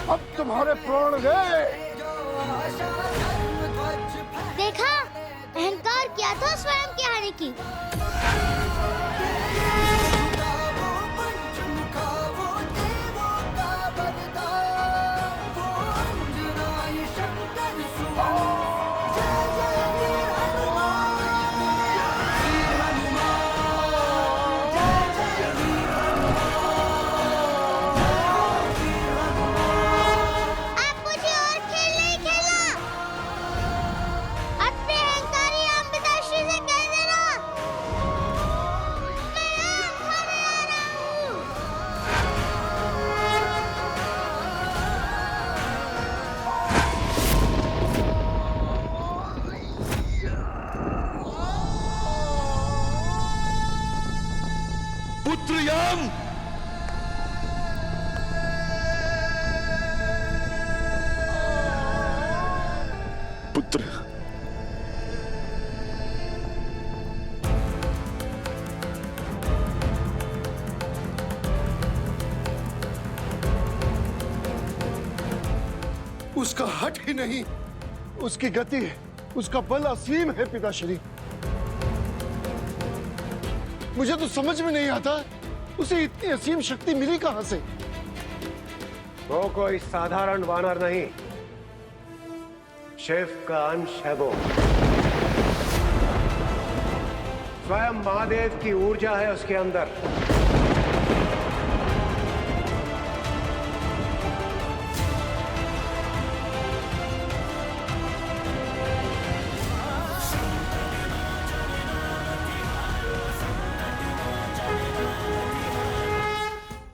अब तुम्हारे प्राण गए। देखा, अहंकार क्या था स्वयं के हानि की। पुत्र यम, पुत्र, उसका हट ही नहीं, उसकी गति, उसका बल असीम है पिताश्री। मुझे तो समझ में नहीं आता उसे इतनी असीम शक्ति मिली कहां से। वो कोई साधारण वानर नहीं, शिव का अंश है वो। स्वयं महादेव की ऊर्जा है उसके अंदर।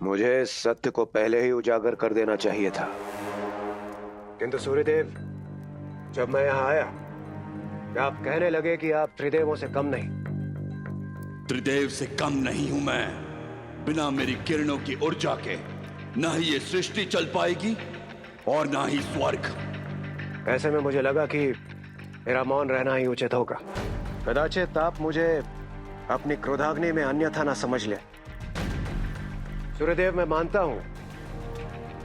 मुझे इस सत्य को पहले ही उजागर कर देना चाहिए था, किंतु सूर्यदेव, जब मैं यहां आया, आप कहने लगे कि आप त्रिदेवों से कम नहीं। त्रिदेव से कम नहीं हूं मैं। बिना मेरी किरणों की ऊर्जा के ना ही ये सृष्टि चल पाएगी और ना ही स्वर्ग। ऐसे में मुझे लगा कि मेरा मौन रहना ही उचित होगा। कदाचित आप मुझे अपनी क्रोधाग्नि में अन्यथा ना समझ ले। सूर्यदेव, मैं मानता हूं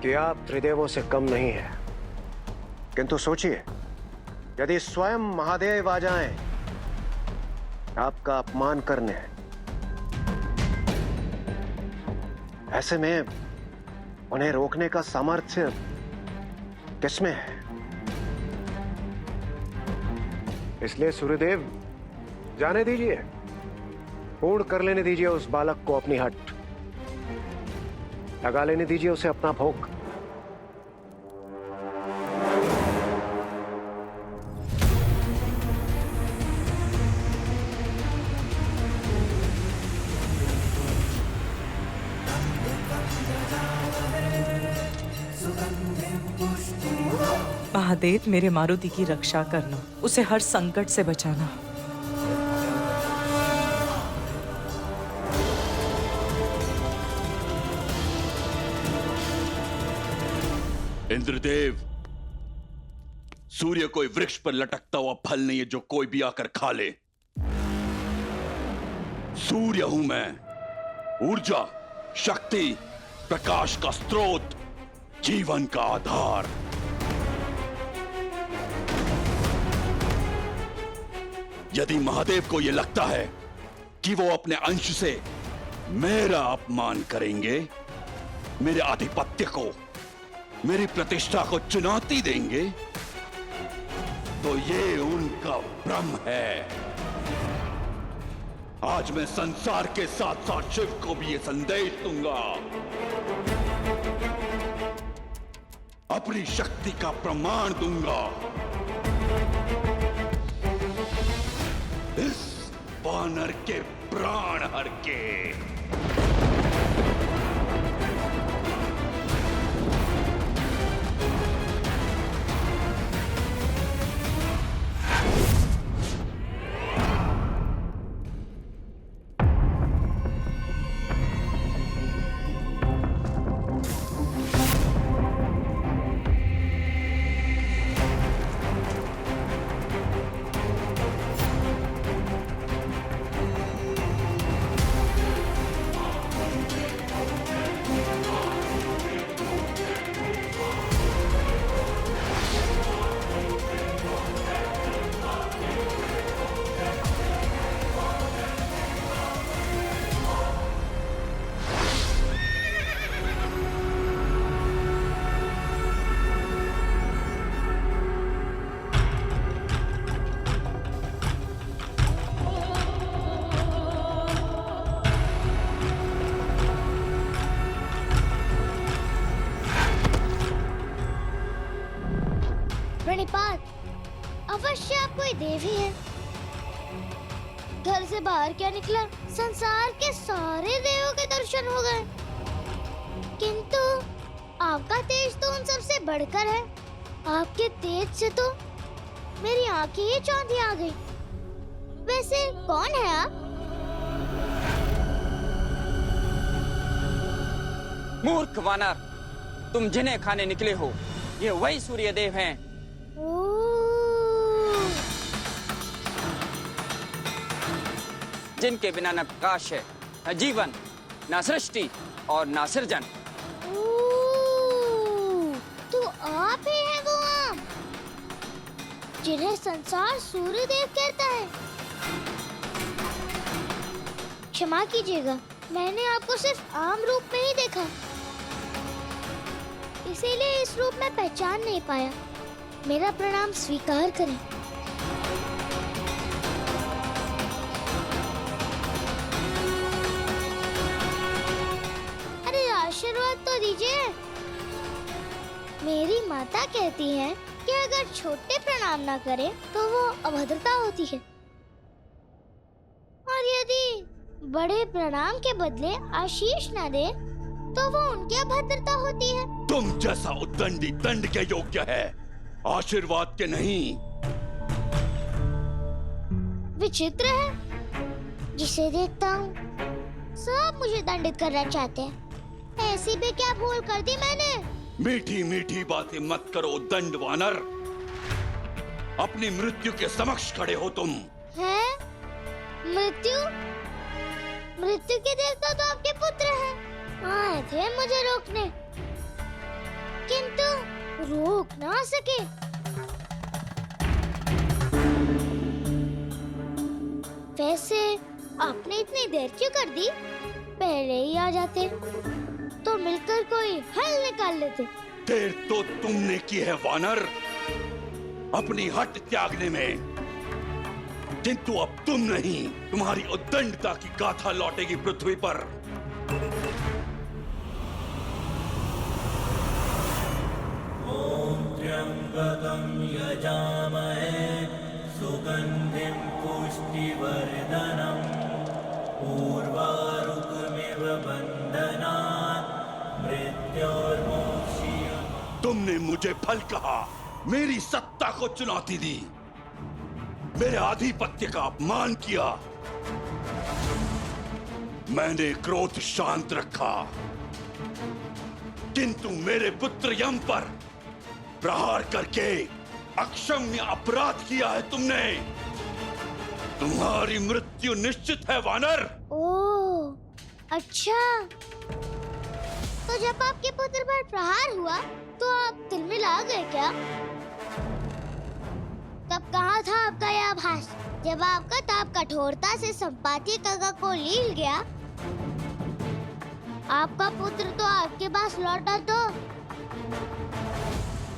कि आप त्रिदेवों से कम नहीं हैं, किंतु सोचिए, यदि स्वयं महादेव आ जाएं आपका अपमान करने, ऐसे में उन्हें रोकने का सामर्थ्य किसमें है? इसलिए सूर्यदेव, जाने दीजिए, पूर्ण कर लेने दीजिए उस बालक को अपनी हट, लगा लेने दीजिए उसे अपना भोग। महादेव, मेरे मारुति की रक्षा करना, उसे हर संकट से बचाना। इंद्रदेव, सूर्य कोई वृक्ष पर लटकता हुआ फल नहीं है जो कोई भी आकर खा ले। सूर्य हूं मैं, ऊर्जा, शक्ति, प्रकाश का स्रोत, जीवन का आधार। यदि महादेव को यह लगता है कि वो अपने अंश से मेरा अपमान करेंगे, मेरे आधिपत्य को, मेरी प्रतिष्ठा को चुनौती देंगे, तो ये उनका भ्रम है। आज मैं संसार के साथ साथ शिव को भी ये संदेश दूंगा। अपनी शक्ति का प्रमाण दूंगा। इस वानर के प्राण हर के। प्रणिपात, अवश्य आप कोई देवी है। घर से बाहर क्या निकला, संसार के सारे देवों के दर्शन हो गए, किंतु आपका तेज तो उन सबसे बढ़कर है। आपके तेज से तो मेरी आंखें ही चौंधी आ गई। वैसे कौन है आप? मूर्ख वानर, तुम जिन्हें खाने निकले हो ये वही सूर्यदेव हैं। जिनके बिना न प्रकाश है, न जीवन, न सृष्टि और न सृजन। तो आप ही हैं वो आम जिन्हें संसार सूर्यदेव कहता है। क्षमा कीजिएगा, मैंने आपको सिर्फ आम रूप में ही देखा, इसीलिए इस रूप में पहचान नहीं पाया। मेरा प्रणाम स्वीकार करें। अरे आशीर्वाद तो दीजिए। मेरी माता कहती है कि अगर छोटे प्रणाम ना करें तो वो अभद्रता होती है, और यदि बड़े प्रणाम के बदले आशीष ना दे तो वो उनकी अभद्रता होती है। तुम जैसा उद्दंडी दंड के योग्य है, आशीर्वाद के नहीं। विचित्र है, जिसे देखता हूँ सब मुझे दंडित करना चाहते हैं। ऐसी भी क्या भूल कर दी मैंने? मीठी मीठी बातें मत करो दंड वानर। अपनी मृत्यु के समक्ष खड़े हो तुम। हैं? मृत्यु? मृत्यु के देवता तो आपके पुत्र हैं। आए थे मुझे रोकने, किंतु रोक ना सके। वैसे आपने इतनी देर क्यों कर दी? पहले ही आ जाते तो मिलकर कोई हल निकाल लेते। देर तो तुमने की है वानर, अपनी हट त्यागने में, किंतु अब तुम नहीं, तुम्हारी उद्दंडता की गाथा लौटेगी पृथ्वी पर। ओम त्र्यंबकं यजामहे सुगंधिं पुष्टिवर्धनम् उर्वारुकमिव बन्धनात् मृत्योर्मोक्षीयमामृतम्। तुमने मुझे फल कहा, मेरी सत्ता को चुनौती दी, मेरे आधिपत्य का अपमान किया। मैंने क्रोध शांत रखा, किंतु मेरे पुत्र यम पर प्रहार करके अक्षम्य अपराध किया है तुमने। तुम्हारी मृत्यु निश्चित है वानर। ओह, अच्छा। तो जब आपके पुत्र पर प्रहार हुआ तो आप तिलमिला गए क्या? तब कहाँ था आपका यह आभास? जब आपका ताप कठोरता से संपाति काका को लील गया, आपका पुत्र तो आपके पास लौटा तो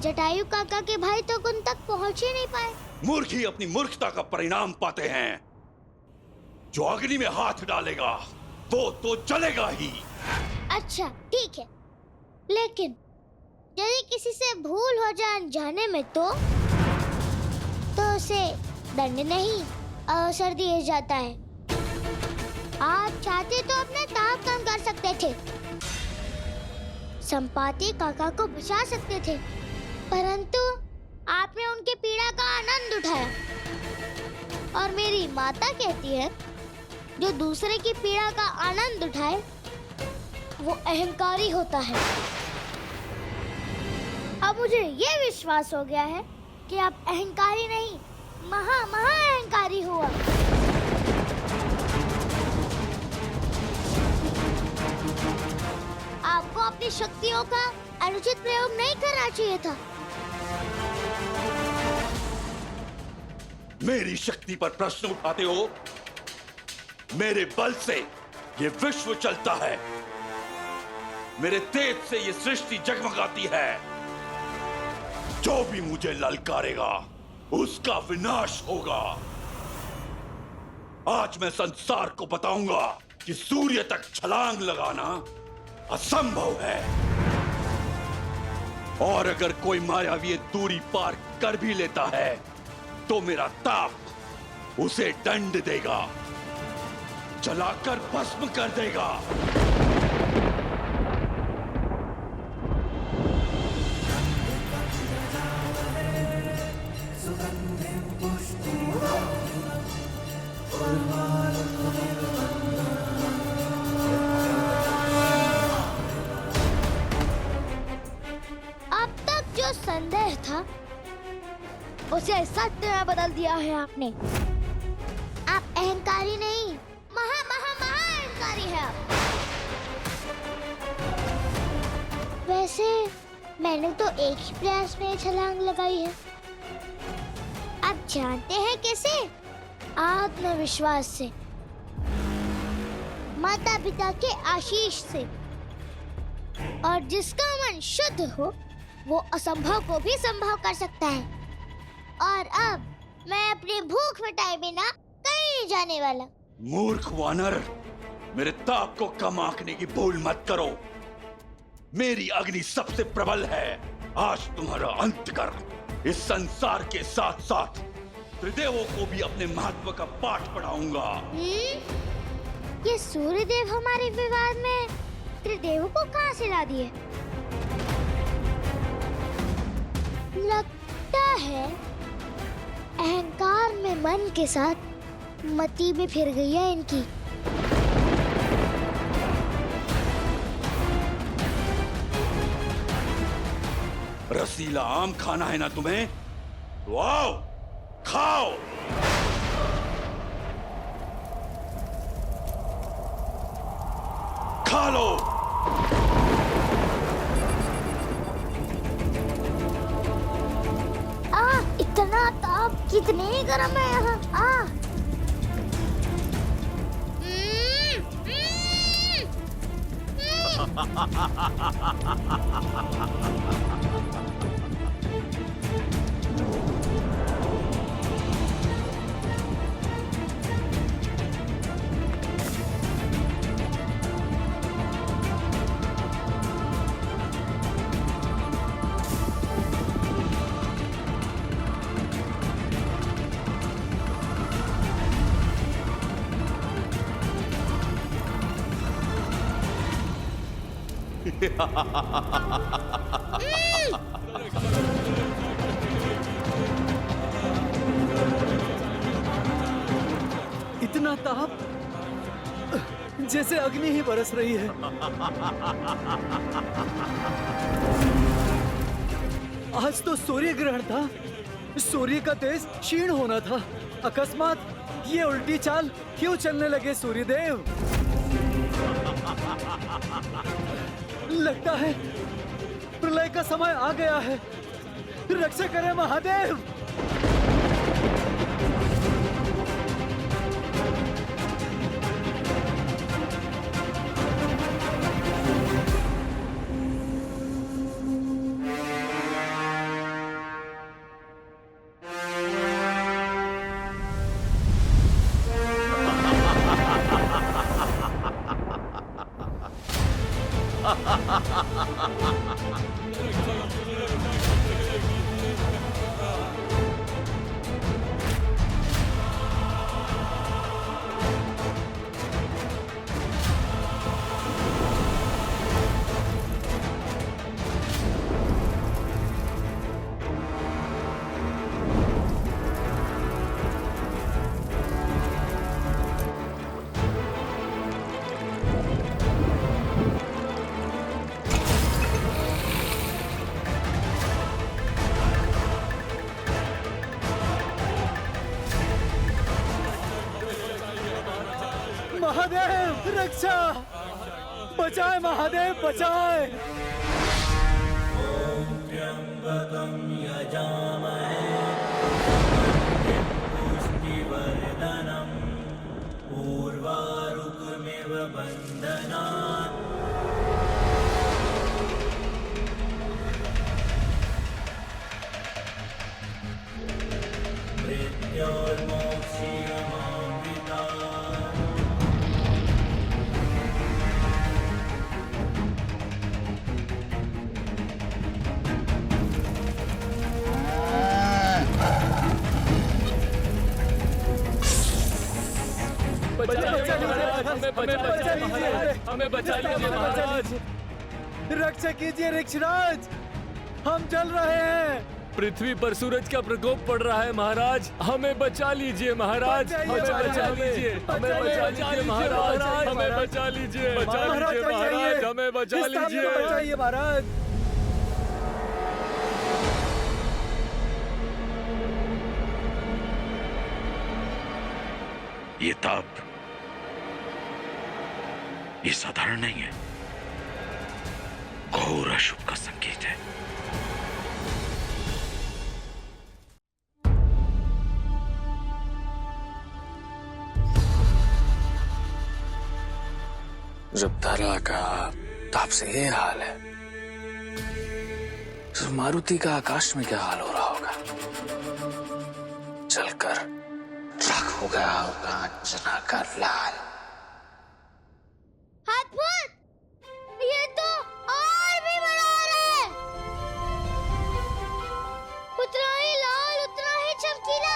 जटायु काका के भाई तो उन तक पहुँच ही नहीं पाए। मूर्ख ही अपनी मूर्खता का परिणाम पाते हैं। जो अग्नि में हाथ डालेगा वो तो जलेगा ही। अच्छा ठीक है, लेकिन यदि किसी से भूल हो जाए अनजाने में तो उसे दंड नहीं अवसर दिया जाता है। आप चाहते तो अपने ताप कम कर सकते थे, संपाति काका को बचा सकते थे, परंतु आपने उनके पीड़ा का आनंद उठाया। और मेरी माता कहती है जो दूसरे की पीड़ा का आनंद उठाए वो अहंकारी होता है। अब मुझे ये विश्वास हो गया है कि आप अहंकारी नहीं, महा अहंकारी हुआ। आपको अपनी शक्तियों का अनुचित प्रयोग नहीं करना चाहिए था। मेरी शक्ति पर प्रश्न उठाते हो? मेरे बल से ये विश्व चलता है, मेरे तेज से ये सृष्टि जगमगाती है। जो भी मुझे ललकारेगा उसका विनाश होगा। आज मैं संसार को बताऊंगा कि सूर्य तक छलांग लगाना असंभव है और अगर कोई मायावी दूरी पार कर भी लेता है तो मेरा ताप उसे दंड देगा, जलाकर भस्म कर देगा। अब तक जो संदेह था उसे सत्य में बदल दिया है आपने। आप अहंकारी नहीं, महा महा महा अहंकारी है आप। वैसे मैंने तो एक ही प्रयास में छलांग लगाई है। आप जानते हैं कैसे? आत्मविश्वास से, माता पिता के आशीष से। और जिसका मन शुद्ध हो वो असंभव को भी संभव कर सकता है। और अब मैं अपनी भूख मिटाए बिना कहीं नहीं जाने वाला। मूर्ख वानर, मेरे ताप को कम आंकने की भूल मत करो। मेरी अग्नि सबसे प्रबल है। आज तुम्हारा अंत कर इस संसार के साथ साथ त्रिदेवों को भी अपने महत्व का पाठ पढ़ाऊंगा। ये सूर्यदेव हमारे विवाद में त्रिदेवों को कहां से ला दिए? लगता है अहंकार में मन के साथ मति भी फिर गई है इनकी। रसीला आम खाना है ना तुम्हें? तो आओ खाओ। खा लो। इतना ताप कितने गर्म है यहाँ। इतना ताप जैसे अग्नि ही बरस रही है। आज तो सूर्य ग्रहण था, सूर्य का तेज क्षीण होना था। अकस्मात ये उल्टी चाल क्यों चलने लगे सूर्यदेव? लगता है प्रलय का समय आ गया है। रक्षा करें महादेव। महादेव रक्षा, बचाए महादेव बचाए। त्र्यंबकं यजामहे पुष्टिवर्धनम् उर्वारुकमिव बन्धनात्। मृत्योर्मोक्षीयमामृतात्। हमें बचा लीजिए, हमें बचा लीजिए महाराज। रक्षा कीजिए ऋक्षराज, हम जल रहे हैं। पृथ्वी पर सूरज का प्रकोप पड़ रहा है महाराज, हमें बचा लीजिए महाराज, हमें बचा लीजिए, हमें बचा लीजिए महाराज, हमें बचा लीजिए, बचा लीजिए महाराज, हमें बचा लीजिए, बचाइए महाराज। ये ताप ये साधारण नहीं है, घोर अशुभ का संकेत है। जब धरा का ताप से ये हाल है, तो मारुति का आकाश में क्या हाल हो रहा होगा? चलकर राख हो गया होगा अंजना का लाल। अद्भुत! ये तो और भी बड़ा हो रहा है। उतना ही लाल, उतना ही चमकीला।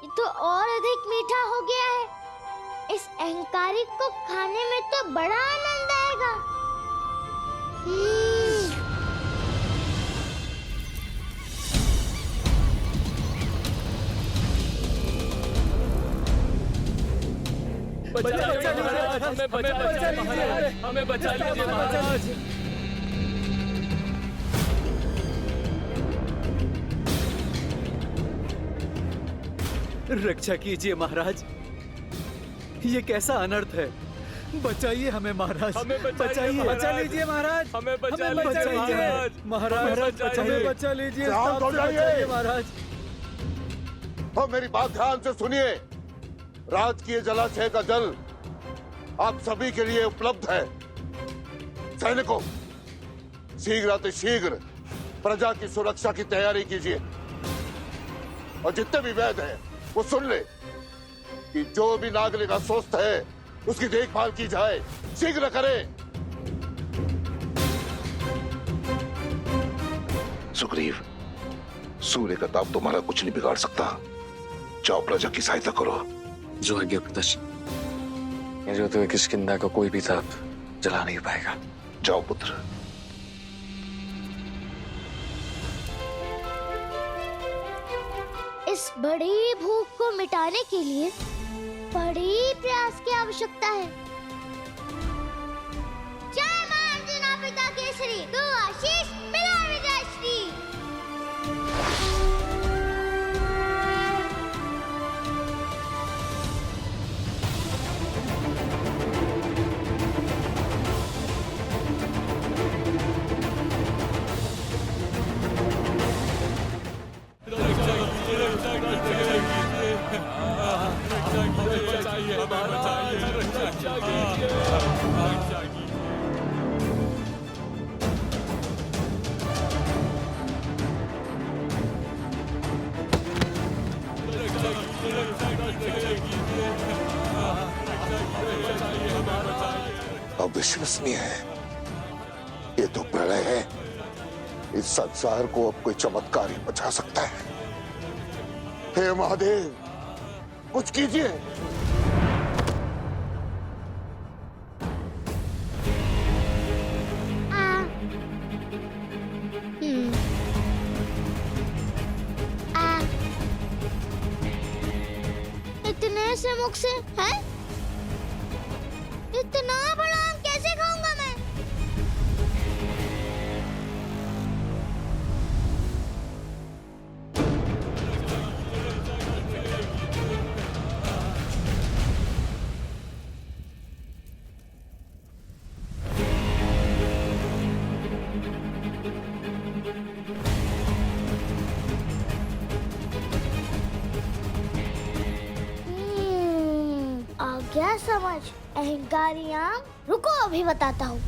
ये तो और अधिक मीठा हो गया है। इस अहंकारी को खाने में तो बड़ा आनंद आएगा। बचा लीजिए महाराज, हमें बचा लीजिए, हमें बचा लीजिए महाराज। रक्षा कीजिए महाराज, ये कैसा अनर्थ है। बचाइए हमें महाराज, हमें बचाइए, बचा लीजिए महाराज, हमें बचा लीजिए महाराज, हमें बचा लीजिए महाराज। और मेरी बात ध्यान से सुनिए, राजकीय जलाशय का जल आप सभी के लिए उपलब्ध है। सैनिकों, शीघ्र प्रजा की सुरक्षा की तैयारी कीजिए, और जितने भी वैद्य हैं वो सुन ले कि जो भी नागरिक अस्वस्थ है उसकी देखभाल की जाए, शीघ्र करें। सुग्रीव, सूर्य का ताप तुम्हारा कुछ नहीं बिगाड़ सकता। जाओ प्रजा की सहायता करो। जो आज्ञा प्रदर्शन, मेरे होते हुए किष्किंधा का कोई भी ताप जला नहीं पाएगा। जाओ पुत्र। इस बड़ी भूख को मिटाने के लिए बड़ी प्रयास की आवश्यकता है। जय मां अर्जुना पिता केसरी, दो आशीष मिला विजयश्री। अविश्वसनीय है, ये तो प्रलय है। इस संसार को अब कोई चमत्कार ही बचा सकता है। हे महादेव, कुछ कीजिए। इतने से मुख से है? इतना बड़ा आम कैसे खाऊंगा मैं? आ गया समझ। अहंकारी आम, रुको अभी बताता हूँ।